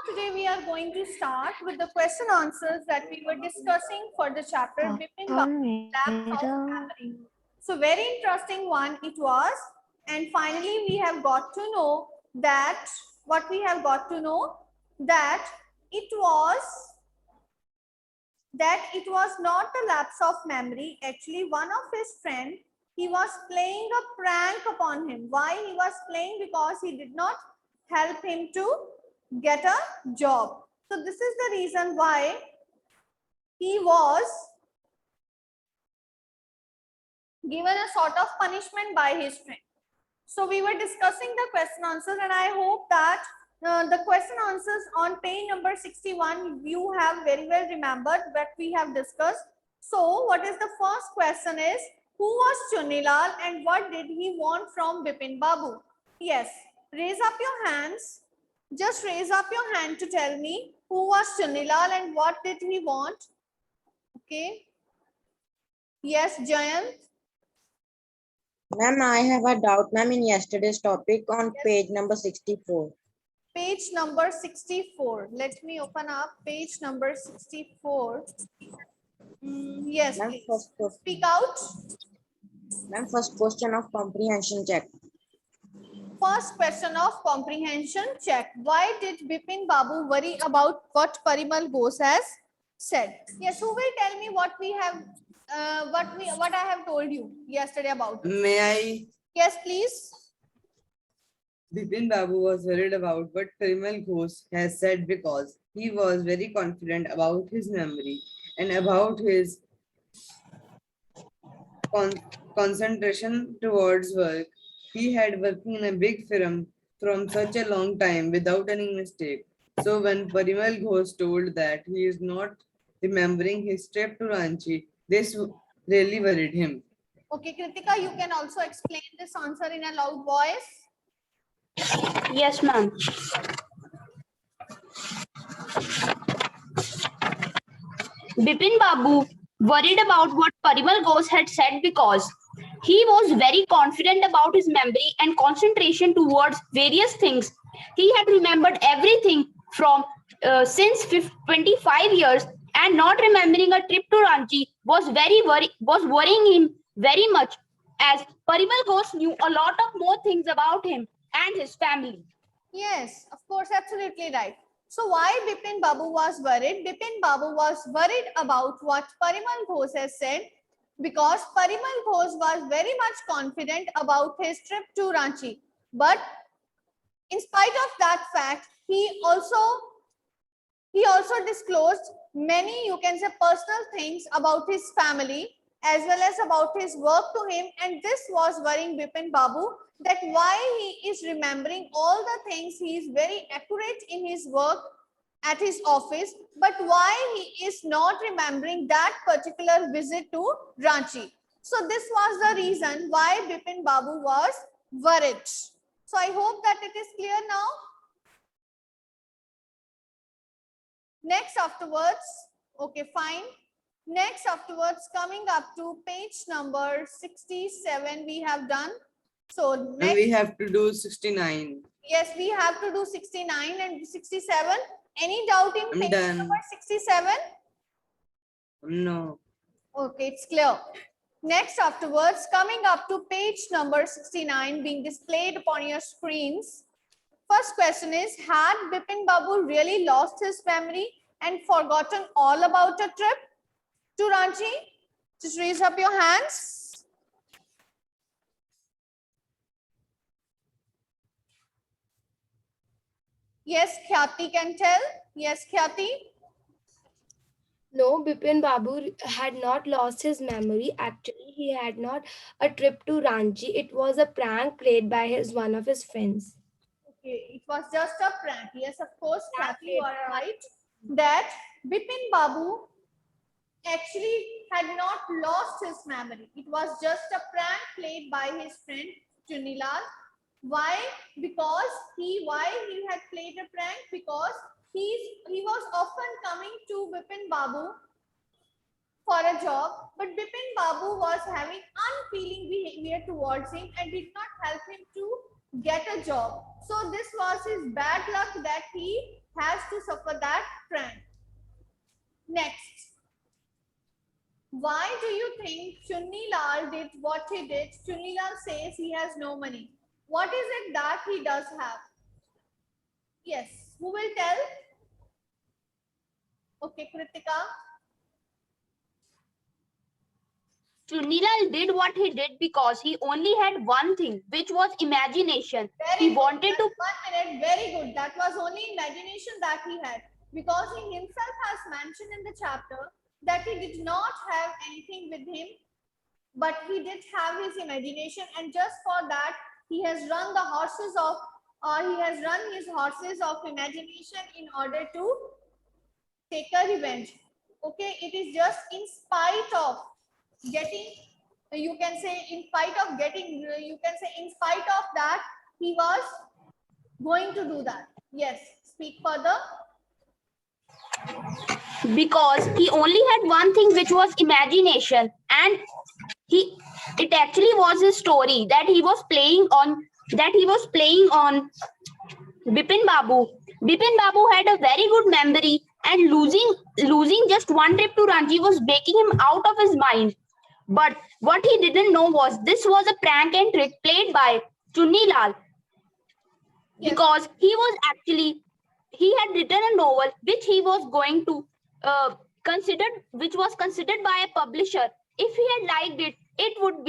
today we are going to start with the question answers that we were discussing for the chapter Bipin Babu, Lapse of Memory. So very interesting one it was, and finally we have got to know that what we have got to know that it was not the lapse of memory. Actually, one of his friend, he was playing a prank upon him. Why he was playing? Because he did not help him to get a job. So this is the reason why he was given a sort of punishment by his friend. So we were discussing the question answers, and I hope that the question answers on page number 61 you have very well remembered what we have discussed. So what is the first question is, who was Chunilal and what did he want from Bipin Babu? Yes, raise up your hands. Just raise up your hand to tell me who was Chunilal and what did he want. Okay. Yes, Jayant. Ma'am, I have a doubt, ma'am, in yesterday's topic on page number 64. Page number 64. Let me open up page number 64. Yes, please. Speak out. Ma'am, first question of comprehension check. First question of comprehension check. Why did Bipin Babu worry about what Parimal Ghosh has said? Yes, who will tell me what we have, what I have told you yesterday about? May I? Yes, please. Bipin Babu was worried about what Parimal Ghosh has said because he was very confident about his memory and about his concentration towards work. He had worked in a big firm from such a long time without any mistake. So when Parimal Ghosh told that he is not remembering his trip to Ranchi, this really worried him. Okay, Kritika, you can also explain this answer in a loud voice. Yes, ma'am. Bipin Babu worried about what Parimal Ghosh had said because he was very confident about his memory and concentration towards various things. He had remembered everything from since 25 years, and not remembering a trip to Ranchi was worrying him very much, as Parimal Ghosh knew a lot of more things about him and his family. Yes, of course, absolutely right. So why Bipin Babu was worried? Bipin Babu was worried about what Parimal Ghosh has said, because Parimal Ghosh was very much confident about his trip to Ranchi. But in spite of that fact, he also disclosed many, you can say, personal things about his family as well as about his work to him, and this was worrying Bipin Babu, that why he is remembering all the things, he is very accurate in his work at his office, but why he is not remembering that particular visit to Ranchi. So this was the reason why Bipin Babu was worried. So I hope that it is clear now. Next afterwards, okay, fine. Next afterwards, coming up to page number 67, we have done. So next, And we have to do 69. Yes, we have to do 69 and 67. Any doubt in page number 67? No. Okay, it's clear. Next afterwards, coming up to page number 69 being displayed upon your screens. First question is, had Bipin Babu really lost his memory and forgotten all about a trip to Ranchi? Just raise up your hands. Yes, Khyati can tell. Yes, Khyati. No, Bipin Babu had not lost his memory. Actually, he had not a trip to Ranchi. It was a prank played by one of his friends. Okay, it was just a prank. Yes, of course, Kathy, you are right. That Bipin Babu actually had not lost his memory. It was just a prank played by his friend Chunilal. Why? Because why he had played a prank? Because he was often coming to Bipin Babu for a job, but Bipin Babu was having unfeeling behavior towards him and did not help him to get a job. So this was his bad luck that he has to suffer that prank. Next. Why do you think Chunni Lal did what he did? Chunni Lal says he has no money. What is it that he does have? Yes, who will tell? Okay, Kritika. Chunilal did what he did because he only had one thing, which was imagination. Very He good. wanted to. Just 1 minute. Very good. That was only imagination that he had, because he himself has mentioned in the chapter that he did not have anything with him, but he did have his imagination, and just for that he has run his horses of imagination in order to take a revenge. Okay, it is just in spite of getting, you can say in spite of that he was going to do that. Yes, speak further. Because he only had one thing, which was imagination, and it actually was his story that he was playing on Bipin Babu. Bipin Babu had a very good memory, and losing just one trip to Ranchi was making him out of his mind. But what he didn't know was this was a prank and trick played by Chunni Lal. Yes. Because he had written a novel which he was going to which was considered by a publisher. If he had liked it, it would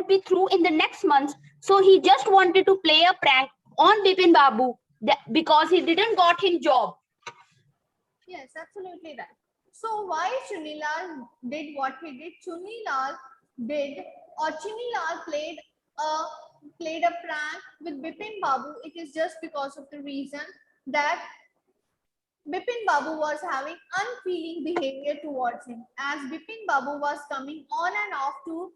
be through in the next month. So he just wanted to play a prank on Bipin Babu because he didn't got him job. Yes, absolutely right. So why Chunni Lal did what he did? Chunni Lal played a prank with Bipin Babu. It is just because of the reason that Bipin Babu was having unfeeling behavior towards him. As Bipin Babu was coming on and off to,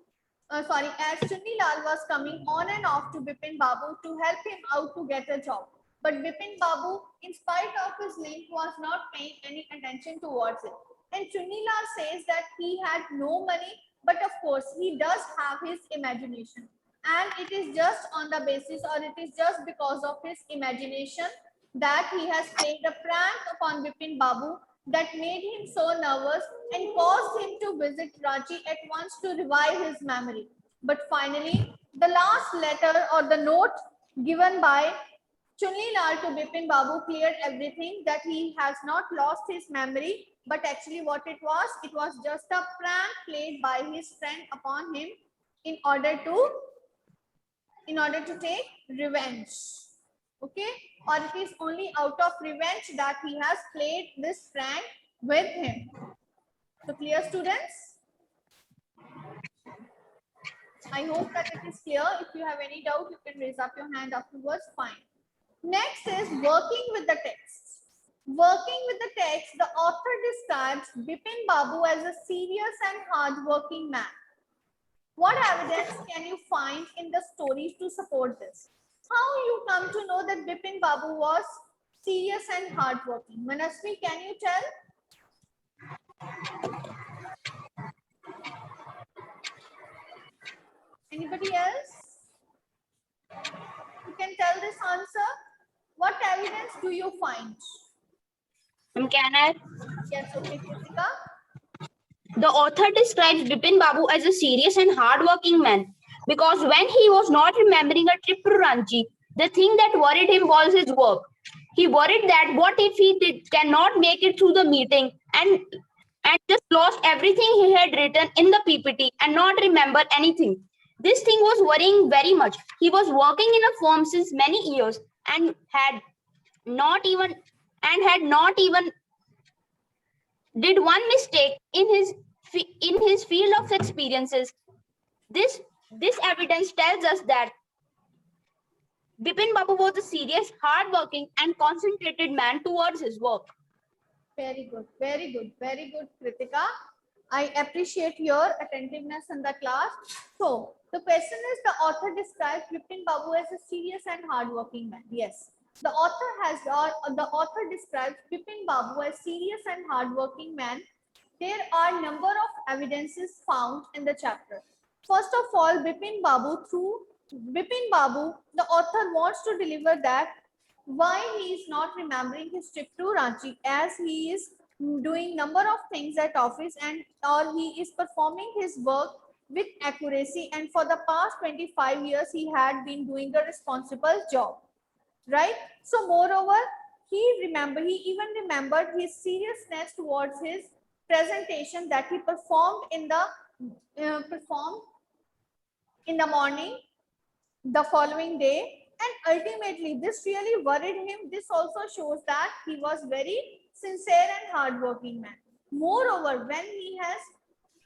as Chunni Lal was coming on and off to Bipin Babu to help him out to get a job. But Bipin Babu, in spite of his link, was not paying any attention towards it. And Chunni Lal says that he had no money, but of course he does have his imagination. And it is just on the basis, or it is just because of his imagination that he has played a prank upon Bipin Babu that made him so nervous and caused him to visit Ranchi at once to revive his memory. But finally, the last letter or the note given by Chunni Lal to Bipin Babu cleared everything, that he has not lost his memory, but actually what it was just a prank played by his friend upon him in order to take revenge. Okay, or it is only out of revenge that he has played this prank with him. So clear, students? I hope that it is clear. If you have any doubt, you can raise up your hand afterwards. Fine. Next is working with the text. Working with the text, the author describes Bipin Babu as a serious and hard-working man. What evidence can you find in the stories to support this? How you come to know that Bipin Babu was serious and hardworking? Manasvi, can you tell? Anybody else? You can tell this answer. What evidence do you find? Can I? Yes, okay, Kritika. The author describes Bipin Babu as a serious and hard-working man because when he was not remembering a trip to Ranchi, the thing that worried him was his work. He worried that what if he cannot make it through the meeting and just lost everything he had written in the PPT and not remember anything. This thing was worrying very much. He was working in a firm since many years and had not even did one mistake in his field of experiences. This evidence tells us that Bipin Babu was a serious, hardworking, and concentrated man towards his work. Very good, very good, very good, Kritika. I appreciate your attentiveness in the class. So the question is, the author describes Bipin Babu as a serious and hardworking man. Yes. The author describes Bipin Babu as serious and hardworking man. There are number of evidences found in the chapter. First of all, Bipin Babu, through Bipin Babu, the author wants to deliver that why he is not remembering his trip to Ranchi, as he is doing number of things at office and or he is performing his work with accuracy, and for the past 25 years he had been doing a responsible job, right? So moreover, he even remembered his seriousness towards his presentation that he performed in the morning the following day, and ultimately this really worried him. This also shows that he was very sincere and hardworking man. Moreover, when he has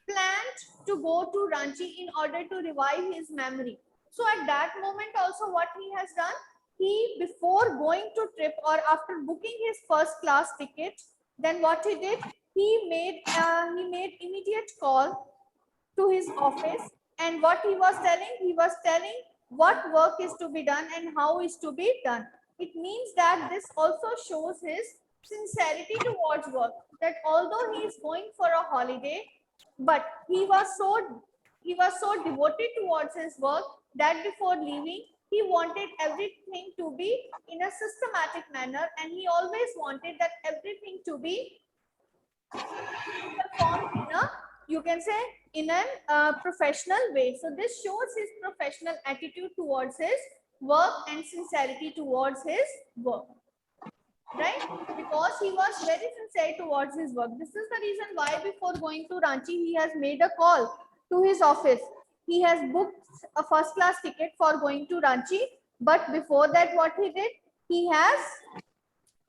planned to go to Ranchi in order to revive his memory, so at that moment also what he has done, he before going to trip or after booking his first class ticket, then what he did, he made immediate call to his office, and what he was telling what work is to be done and how is to be done. It means that this also shows his sincerity towards work, that although he is going for a holiday, but he was so devoted towards his work that before leaving he wanted everything to be in a systematic manner, and he always wanted that everything to be performed in a, you can say, in a professional way. So this shows his professional attitude towards his work and sincerity towards his work, right? Because he was very sincere towards his work. This is the reason why before going to Ranchi, he has made a call to his office. He has booked a first class ticket for going to Ranchi, but before that what he did, he has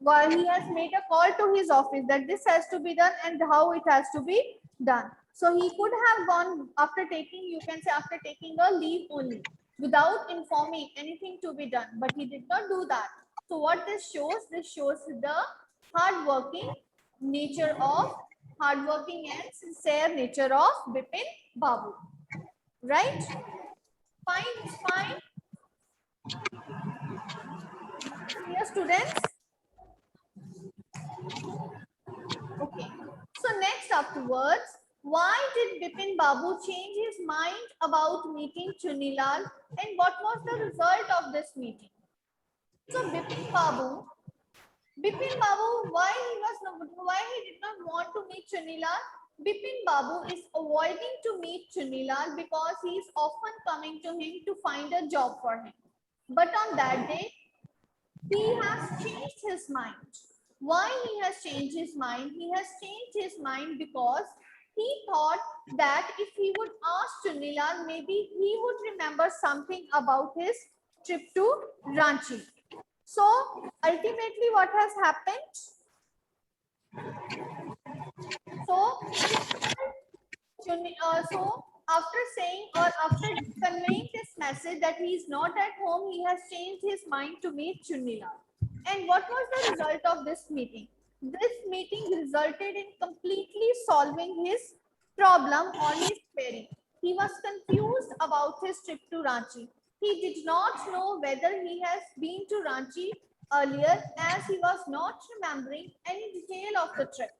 made a call to his office that this has to be done and how it has to be done. So he could have gone after taking, you can say, after taking a leave only without informing anything to be done, but he did not do that. So what this shows the hardworking and sincere nature of Bipin Babu, right? Fine, it's fine. Dear students. Okay. So next afterwards, why did Bipin Babu change his mind about meeting Chunilal, and what was the result of this meeting? So Bipin Babu, why he did not want to meet Chunilal? Bipin Babu is avoiding to meet Chunilal because he is often coming to him to find a job for him. But on that day, he has changed his mind. Why he has changed his mind? He has changed his mind because he thought that if he would ask Chunilal, maybe he would remember something about his trip to Ranchi. So ultimately what has happened? So after saying or after conveying this message that he is not at home, he has changed his mind to meet Chunilal. And what was the result of this meeting? This meeting resulted in completely solving his problem or his query. He was confused about his trip to Ranchi. He did not know whether he has been to Ranchi earlier, as he was not remembering any detail of the trip.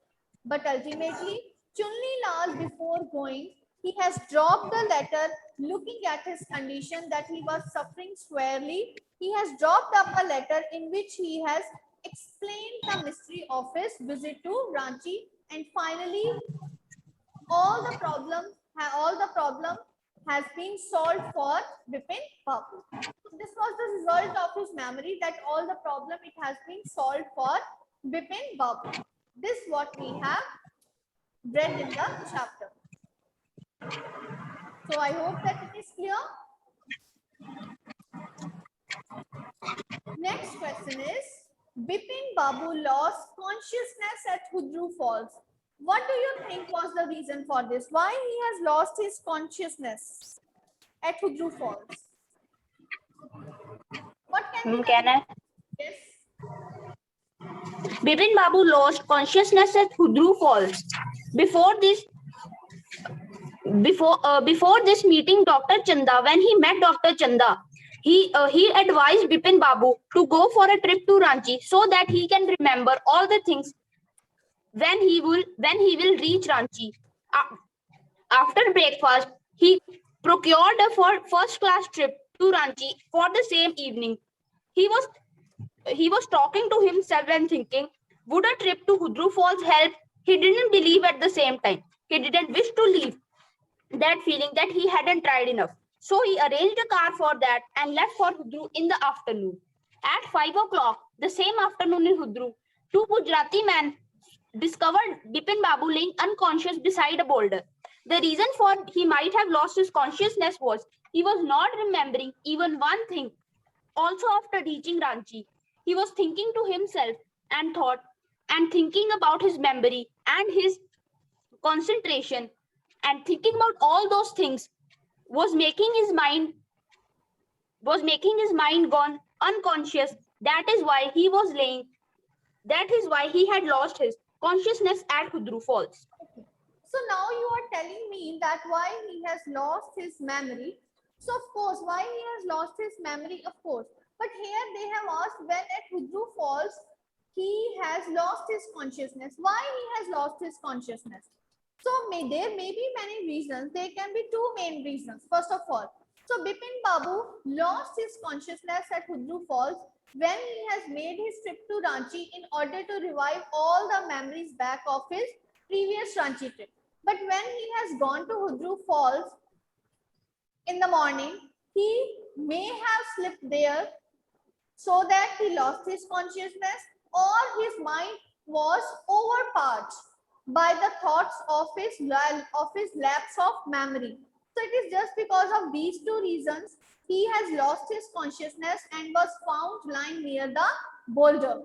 But ultimately, Chunilal, before going, he has dropped the letter looking at his condition that he was suffering severely. He has dropped up a letter in which he has explained the mystery of his visit to Ranchi, and finally all the problem has been solved for Bipin Babu. So this was the result of his memory, that all the problem it has been solved for Bipin Babu. This what we have read in the chapter. So I hope that it is clear. Next question is, Bipin Babu lost consciousness at Hudru Falls. What do you think was the reason for this? Why he has lost his consciousness at Hudru Falls? What can I? Yes. Bipin Babu lost consciousness at Hudru Falls. Before this meeting, Dr. Chanda, when he met Dr. Chanda, he advised Bipin Babu to go for a trip to Ranchi so that he can remember all the things when he will reach Ranchi. After breakfast, he procured a first class trip to Ranchi for the same evening. He was talking to himself and thinking, would a trip to Hudru Falls help? He didn't believe at the same time. He didn't wish to leave that feeling that he hadn't tried enough. So he arranged a car for that and left for Hudru in the afternoon. At 5 o'clock, the same afternoon in Hudru, two Gujarati men discovered Bipin Babu laying unconscious beside a boulder. The reason for he might have lost his consciousness was he was not remembering even one thing. Also, after reaching Ranchi, he was thinking to himself and thought and thinking about his memory and his concentration and thinking about all those things was making his mind gone unconscious. That is why he was laying. That is why he had lost his consciousness at Hudru Falls. So now you are telling me that why he has lost his memory. So of course, why he has lost his memory, of course. But here they have asked when at Hudru Falls, he has lost his consciousness. Why he has lost his consciousness? So there may be many reasons. There can be two main reasons. First of all, so Bipin Babu lost his consciousness at Hudru Falls when he has made his trip to Ranchi in order to revive all the memories back of his previous Ranchi trip. But when he has gone to Hudru Falls in the morning, he may have slipped there so that he lost his consciousness, or his mind was overpowered by the thoughts of his lapse of memory. So it is just because of these two reasons he has lost his consciousness and was found lying near the boulder.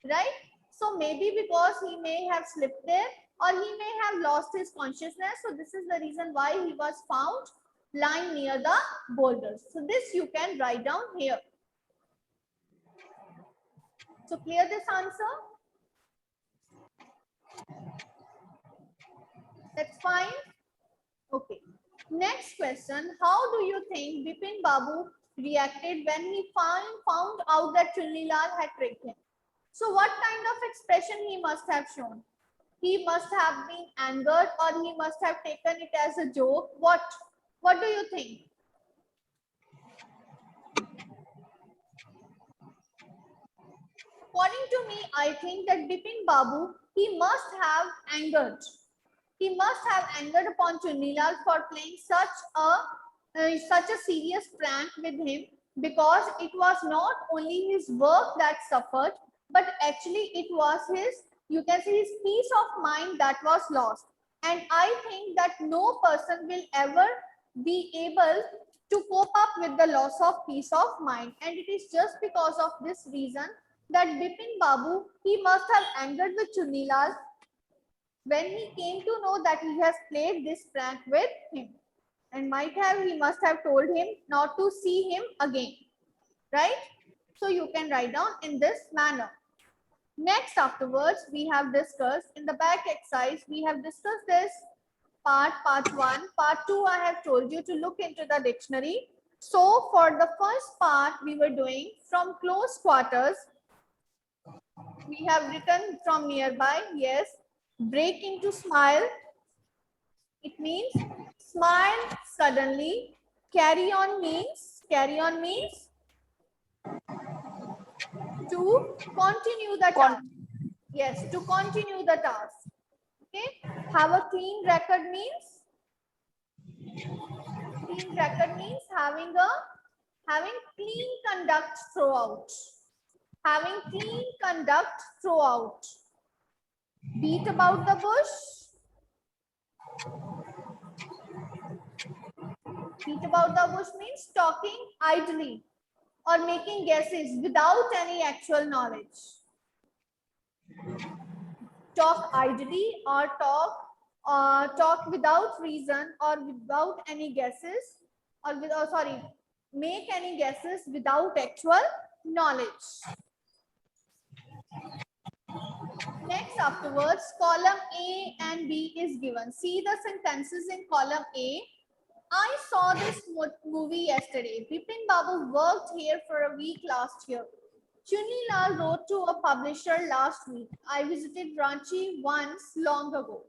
Right? So maybe because he may have slipped there or he may have lost his consciousness. So this is the reason why he was found lying near the boulders. So this you can write down here. So clear this answer? That's fine. Okay. Next question. How do you think Bipin Babu reacted when he found out that Chunilal had tricked him? So what kind of expression he must have shown? He must have been angered or he must have taken it as a joke. What do you think? According to me, I think that Bipin Babu, he must have angered. He must have angered upon Chunilal for playing such a serious prank with him, because it was not only his work that suffered, but actually it was his, you can say, his peace of mind that was lost. And I think that no person will ever be able to cope up with the loss of peace of mind. And it is just because of this reason that Bipin Babu, he must have angered with Chunilal when he came to know that he has played this prank with him, and he must have told him not to see him again, right? So you can write down in this manner. Next, afterwards, we have discussed in the back exercise, we have discussed this part 1. Part 2, I have told you to look into the dictionary. So for the first part, we were doing from close quarters. We have written from nearby, yes. Break into smile. It means smile suddenly. Carry on means to continue the task. Yes, to continue the task. Okay. Have a clean record means having clean conduct throughout. Having clean conduct throughout. Beat about the bush. Beat about the bush means talking idly or making guesses without any actual knowledge. Talk idly or talk without reason or without any guesses, or make any guesses without actual knowledge. Next, afterwards, column A and B is given. See the sentences in column A. I saw this movie yesterday. Bipin Babu worked here for a week last year. Chunilal wrote to a publisher last week. I visited Ranchi once long ago.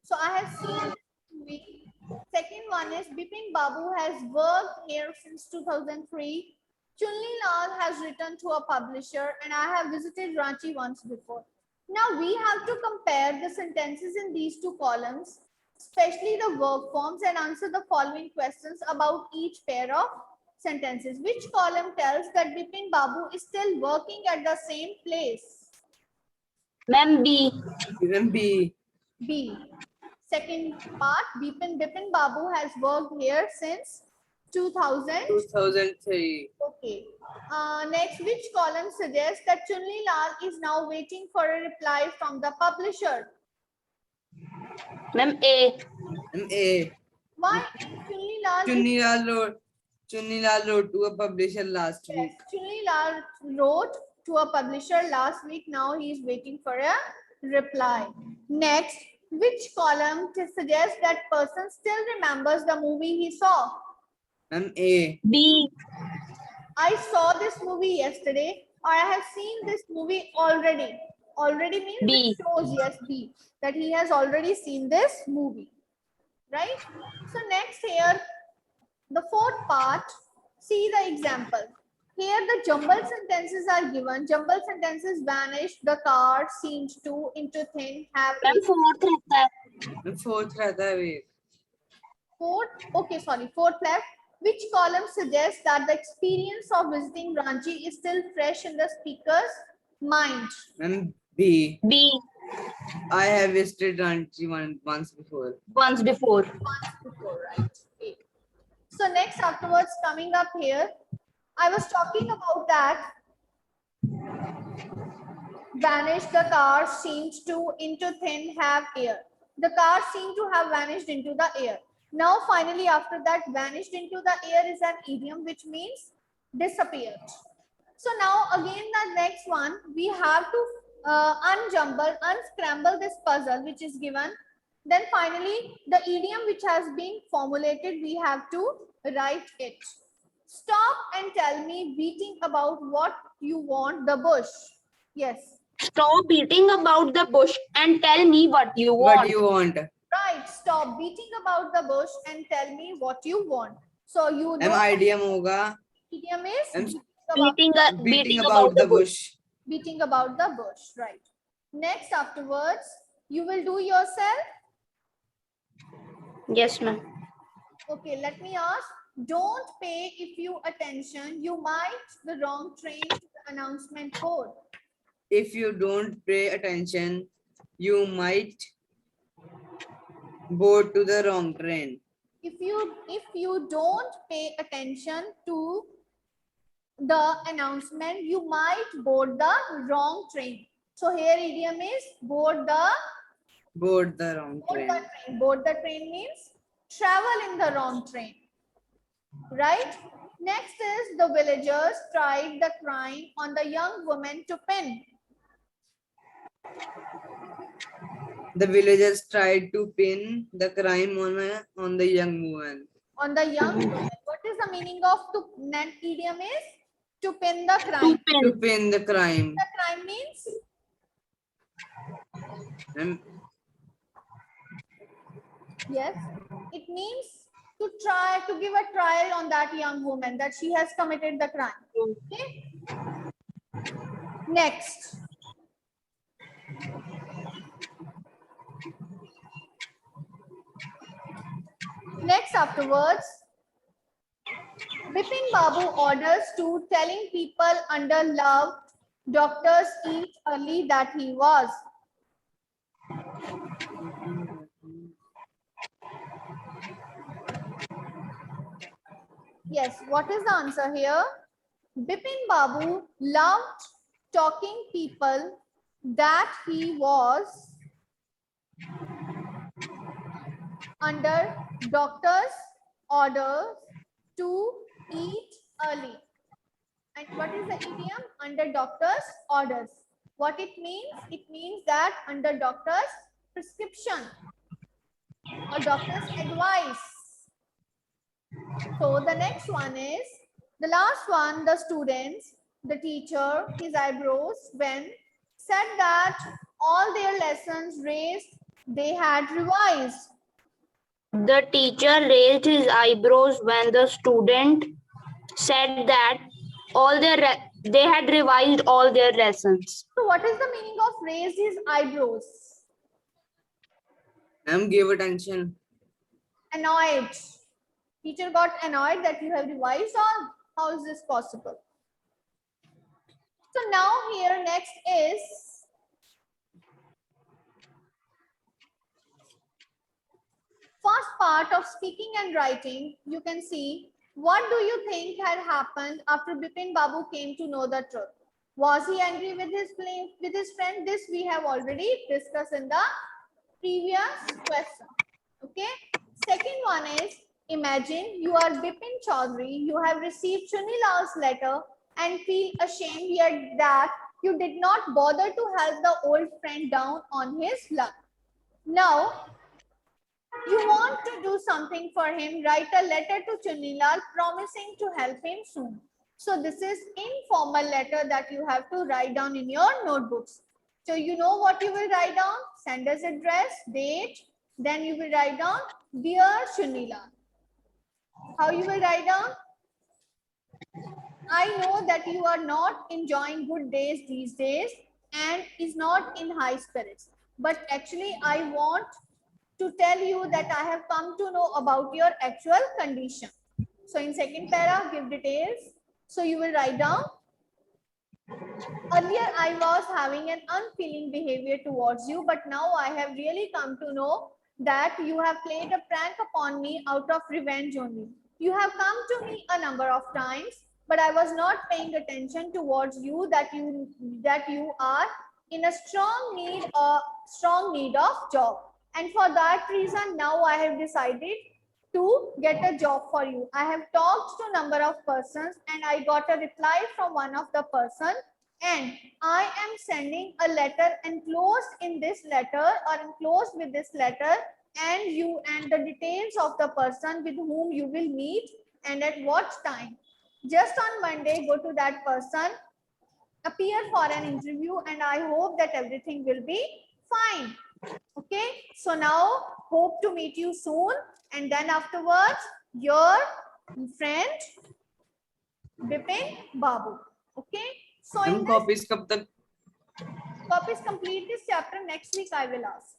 So I have seen this movie Second one is Bipin Babu has worked here since 2003. Chunli Lal has written to a publisher and I have visited Ranchi once before. Now we have to compare the sentences in these two columns, especially the verb forms, and answer the following questions about each pair of sentences. Which column tells that Bipin Babu is still working at the same place? Ma'am, B. Even B. B. Second part, Bipin Babu has worked here since 2000. 2003. Okay. Next, which column suggests that Chunli Lal is now waiting for a reply from the publisher? Ma'am, A. And A. Why Chunli Lal? Chunni Lal wrote to a publisher last Yes, week. Chunli Lal wrote to a publisher last week. Now he is waiting for a reply. Next, which column suggests that person still remembers the movie he saw? And A. B. I saw this movie yesterday, or I have seen this movie already. Already means B. it shows, yes, B, that he has already seen this movie, right? So next here, the fourth part, see the example. Here the jumbled sentences are given. Jumbled sentences vanished, the car seemed to, into thin, have Ma'am, a. fourth रहता है. And fourth रहता है वे. Fourth, okay, sorry, fourth left. Which column suggests that the experience of visiting Ranchi is still fresh in the speaker's mind? And B. B. I have visited Ranchi once before. Once before. Once before, right? Okay. So next afterwards, coming up here, I was talking about that. Vanished, the car seemed to, into thin, have air. The car seemed to have vanished into the air. Now finally after that, vanished into the air is an idiom which means disappeared. So now again the next one, we have to unscramble this puzzle which is given. Then finally the idiom which has been formulated, we have to write it. Stop and tell me beating about what you want the bush. Yes. Stop beating about the bush and tell me what you want. What do you want? Right. Stop beating about the bush and tell me what you want. So you know idiom होगा. idiom is M- Beating about the bush. beating about the bush. Right. Next afterwards, you will do yourself. Yes, ma'am. Okay, let me ask. Don't pay if you attention. You might the wrong train to the announcement board. If you don't pay attention, you might board to the wrong train. If you don't pay attention to the announcement, you might board the wrong train. So here idiom is board the wrong train. train. Board the train means travel in the wrong train. Right? Next is the villagers tried the crime on the young woman to pin. The villagers tried to pin the crime on the young woman. On the young woman. What is the meaning of to net idiom is to pin the crime? To pin the crime. The crime means yes, it means to try to give a trial on that young woman that she has committed the crime. Okay. Next. Next afterwards, Bipin Babu orders to telling people under love, doctors eat early that he was. Yes, what is the answer here? Bipin Babu loved talking people that he was under doctor's orders to eat early. And what is the idiom? Under doctor's orders. What it means? It means that under doctor's prescription or doctor's advice. So the next one is, the last one, the students, the teacher, his eyebrows, when said that all their lessons raised, they had revised. The teacher raised his eyebrows when the student said that they had revised all their lessons. So what is the meaning of raised his eyebrows? Ma'am, give attention. Annoyed. Teacher got annoyed that you have revised all. How is this possible? So now here next is first part of speaking and writing. You can see, what do you think had happened after Bipin Babu came to know the truth? Was he angry with his friend? This we have already discussed in the previous question. Okay. Second one is, imagine you are Bipin Chaudhary. You have received Chunilal's letter and feel ashamed yet that you did not bother to help the old friend down on his luck. Now, you want to do something for him, write a letter to Chunilal promising to help him soon. So this is informal letter that you have to write down in your notebooks. So you know what you will write down? Sender's address, date, then you will write down, dear Chunilal. How you will write down? I know that you are not enjoying good days these days and is not in high spirits. But actually, I want to tell you that I have come to know about your actual condition. So in second para, give details. So you will write down, earlier I was having an unfeeling behavior towards you, but now I have really come to know that you have played a prank upon me out of revenge only. You have come to me a number of times, but I was not paying attention towards you that you are in a strong need of job. And for that reason, now I have decided to get a job for you. I have talked to a number of persons and I got a reply from one of the person, and I am sending a letter enclosed in this letter or enclosed with this letter, and you and the details of the person with whom you will meet and at what time. Just on Monday, go to that person, appear for an interview, and I hope that everything will be fine. Okay, so now hope to meet you soon, and then afterwards your friend Bipin Babu. Okay, so in Ma'am, this copies कब तक? copies complete this chapter next week I will ask,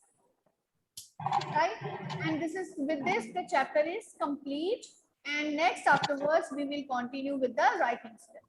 right? And this is with this the chapter is complete, and next afterwards we will continue with the writing step.